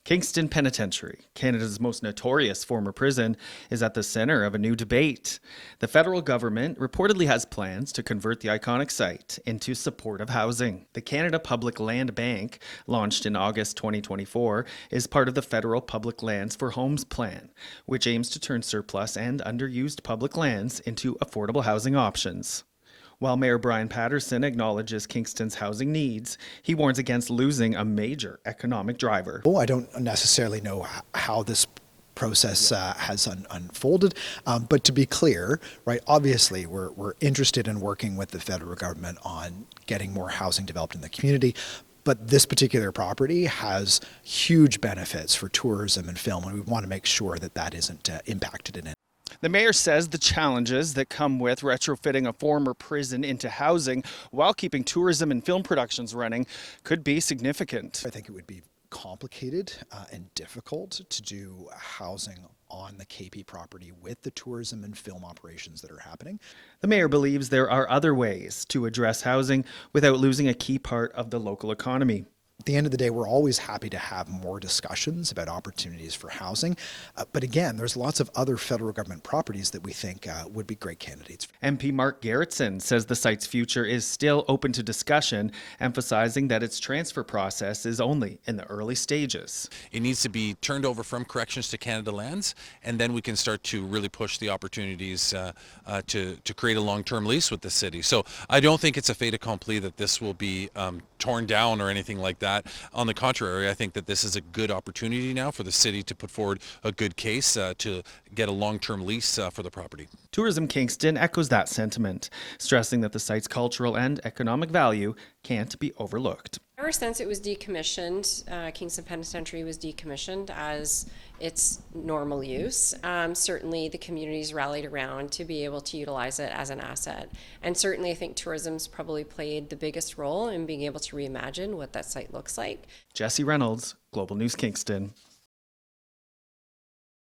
Kingston Penitentiary, Canada's most notorious former prison, is at the center of a new debate. The federal government reportedly has plans to convert the iconic site into supportive housing. The Canada Public Land Bank, launched in August 2024, is part of the federal Public Lands for Homes plan, which aims to turn surplus and underused public lands into affordable housing options. While Mayor Brian Patterson acknowledges Kingston's housing needs, he warns against losing a major economic driver. I don't necessarily know how this process has unfolded, but to be clear, right, obviously we're interested in working with the federal government on getting more housing developed in the community. But this particular property has huge benefits for tourism and film, and we want to make sure that that isn't impacted in it. The mayor says the challenges that come with retrofitting a former prison into housing while keeping tourism and film productions running could be significant. I think it would be complicated and difficult to do housing on the KP property with the tourism and film operations that are happening. The mayor believes there are other ways to address housing without losing a key part of the local economy. At the end of the day, we're always happy to have more discussions about opportunities for housing. But again, there's lots of other federal government properties that we think would be great candidates. MP Mark Garrettson says the site's future is still open to discussion, emphasizing that its transfer process is only in the early stages. It needs to be turned over from Corrections to Canada Lands, and then we can start to really push the opportunities to create a long-term lease with the city. So I don't think it's a fait accompli that this will be torn down or anything like that. On the contrary, I think that this is a good opportunity now for the city to put forward a good case to get a long-term lease for the property. Tourism Kingston echoes that sentiment, stressing that the site's cultural and economic value can't be overlooked. Ever since it was decommissioned, Kingston Penitentiary was decommissioned as its normal use. Certainly the community's rallied around to be able to utilize it as an asset. And certainly I think tourism's probably played the biggest role in being able to reimagine what that site looks like. Jesse Reynolds, Global News Kingston.